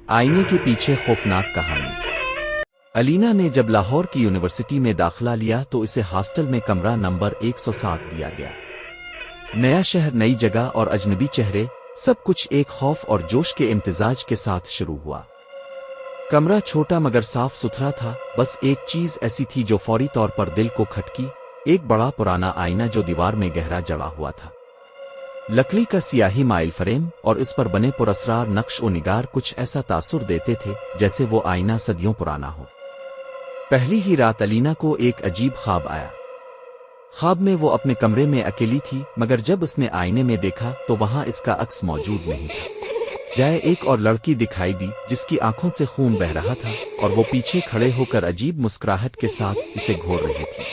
आईने के पीछे खौफनाक कहानी। अलीना ने जब लाहौर की यूनिवर्सिटी में दाखिला लिया तो इसे हॉस्टल में कमरा नंबर 107 दिया गया। नया शहर, नई जगह और अजनबी चेहरे, सब कुछ एक खौफ और जोश के इम्तिजाज के साथ शुरू हुआ। कमरा छोटा मगर साफ सुथरा था। बस एक चीज ऐसी थी जो फौरी तौर पर दिल को खटकी, एक बड़ा पुराना आईना जो दीवार में गहरा जड़ा हुआ था। लकड़ी का सियाही माइल फ्रेम और इस पर बने पुरअसरार नक्श ओ निगार कुछ ऐसा तासुर देते थे जैसे वो आईना सदियों पुराना हो। पहली ही रात अलीना को एक अजीब ख्वाब आया। ख्वाब में वो अपने कमरे में अकेली थी, मगर जब उसने आईने में देखा तो वहां इसका अक्स मौजूद नहीं था। जाए एक और लड़की दिखाई दी जिसकी आंखों से खून बह रहा था और वो पीछे खड़े होकर अजीब मुस्कुराहट के साथ इसे घूर रही थी।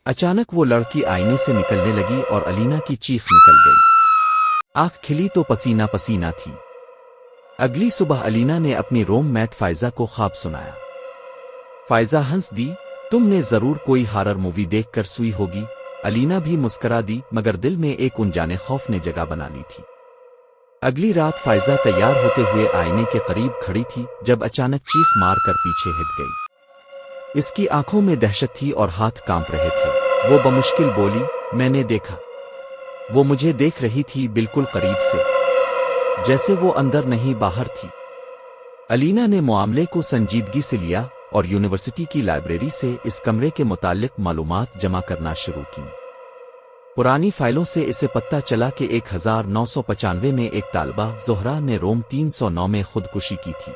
अचानक वो लड़की आईने से निकलने लगी और अलीना की चीख निकल गई। आंख खिली तो पसीना पसीना थी। अगली सुबह अलीना ने अपनी रूममेट फायजा को ख्वाब सुनाया। फायजा हंस दी, तुमने जरूर कोई हॉरर मूवी देखकर सुई होगी। अलीना भी मुस्करा दी, मगर दिल में एक अनजाने खौफ ने जगह बना ली थी। अगली रात फायजा तैयार होते हुए आईने के करीब खड़ी थी जब अचानक चीख मार कर पीछे हट गई। इसकी आंखों में दहशत थी और हाथ कांप रहे थे। वो बमुश्किल बोली, मैंने देखा। वो मुझे देख रही थी, बिल्कुल करीब से, जैसे वो अंदर नहीं बाहर थी। अलीना ने मामले को संजीदगी से लिया और यूनिवर्सिटी की लाइब्रेरी से इस कमरे के मुताल्लिक मालूमात जमा करना शुरू की। पुरानी फाइलों से इसे पता चला कि 1995 में एक तालिबा ज़ोहरा ने रोम 309 में खुदकुशी की थी।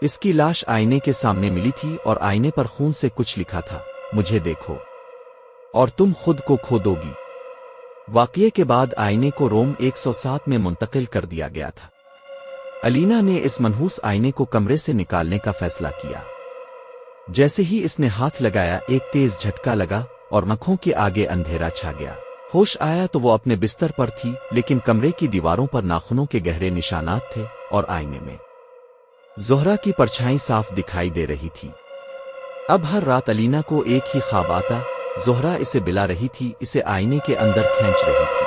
इसकी लाश आईने के सामने मिली थी और आईने पर खून से कुछ लिखा था, मुझे देखो और तुम खुद को खो दोगी। वाकये के बाद आईने को रोम 107 में मुंतकिल कर दिया गया था। अलीना ने इस मनहूस आईने को कमरे से निकालने का फैसला किया। जैसे ही इसने हाथ लगाया एक तेज झटका लगा और आंखों के आगे अंधेरा छा गया। होश आया तो वो अपने बिस्तर पर थी, लेकिन कमरे की दीवारों पर नाखूनों के गहरे निशानात थे और आईने में ज़ोहरा की परछाई साफ दिखाई दे रही थी। अब हर रात अलीना को एक ही ख्वाब आता, ज़ोहरा इसे बिला रही थी, इसे आईने के अंदर खींच रही थी।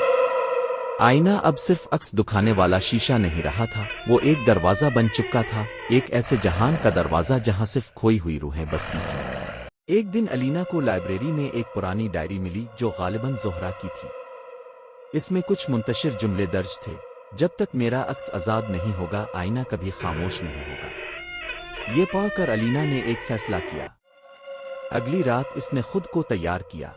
आईना अब सिर्फ अक्स दिखाने वाला शीशा नहीं रहा था, वो एक दरवाजा बन चुका था, एक ऐसे जहान का दरवाजा जहां सिर्फ खोई हुई रूहें बसती थीं। एक दिन अलीना को लाइब्रेरी में एक पुरानी डायरी मिली जो गालिबन ज़ोहरा की थी। इसमें कुछ मुंतशिर जुमले दर्ज थे, जब तक मेरा अक्स आजाद नहीं होगा आईना कभी खामोश नहीं होगा। ये पढ़कर अलीना ने एक फैसला किया। अगली रात इसने खुद को तैयार किया,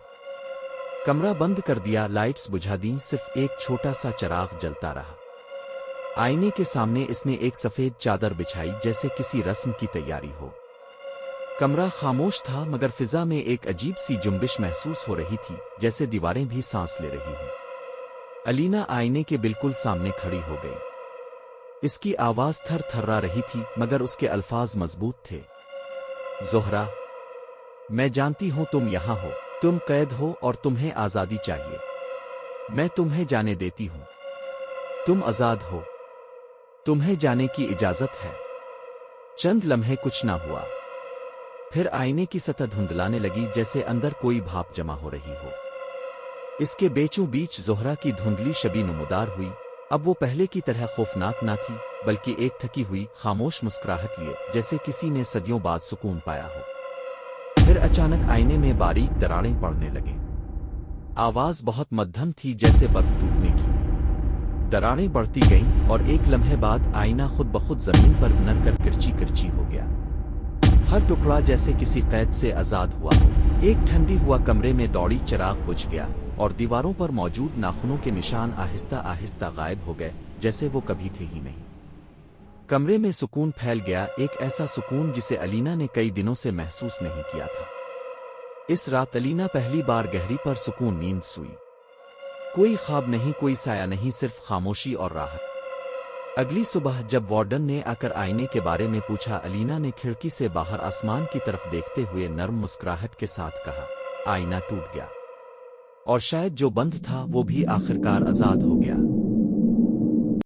कमरा बंद कर दिया, लाइट्स बुझा दी, सिर्फ एक छोटा सा चिराग जलता रहा। आईने के सामने इसने एक सफेद चादर बिछाई जैसे किसी रस्म की तैयारी हो। कमरा खामोश था, मगर फिजा में एक अजीब सी जुम्बिश महसूस हो रही थी, जैसे दीवारें भी सांस ले रही हों। अलीना आईने के बिल्कुल सामने खड़ी हो गई। इसकी आवाज थर थर्रा रही थी, मगर उसके अल्फाज मजबूत थे। ज़ोहरा, मैं जानती हूं तुम यहां हो, तुम कैद हो और तुम्हें आजादी चाहिए। मैं तुम्हें जाने देती हूं, तुम आजाद हो, तुम्हें जाने की इजाजत है। चंद लम्हे कुछ ना हुआ, फिर आईने की सतह धुंधलाने लगी जैसे अंदर कोई भाप जमा हो रही हो। इसके बीचों बीच ज़ोहरा की धुंधली शबी नमूदार हुई। अब वो पहले की तरह खौफनाक ना थी, बल्कि एक थकी हुई खामोश मुस्कुराहट लिए जैसे किसी ने सदियों बाद सुकून पाया हो। फिर अचानक आईने में बारीक दरारें पड़ने लगे। आवाज बहुत मध्यम थी, जैसे बर्फ टूटने की। दरारें बढ़ती गईं और एक लम्हे बाद आईना खुद ब खुद जमीन पर उनर कर किरची किरची हो गया। हर टुकड़ा जैसे किसी कैद से आजाद हुआ हो। एक ठंडी हुआ कमरे में दौड़ी चिराग बुझ गया और दीवारों पर मौजूद नाखूनों के निशान आहिस्ता आहिस्ता गायब हो गए, जैसे वो कभी थे ही नहीं। कमरे में सुकून फैल गया, एक ऐसा सुकून जिसे अलीना ने कई दिनों से महसूस नहीं किया था। इस रात अलीना पहली बार गहरी पर सुकून नींद सोई। कोई ख्वाब नहीं, कोई साया नहीं, सिर्फ खामोशी और राहत। अगली सुबह जब वार्डन ने आकर आईने के बारे में पूछा, अलीना ने खिड़की से बाहर आसमान की तरफ देखते हुए नर्म मुस्कुराहट के साथ कहा, आईना टूट गया और शायद जो बंद था वो भी आखिरकार आजाद हो गया।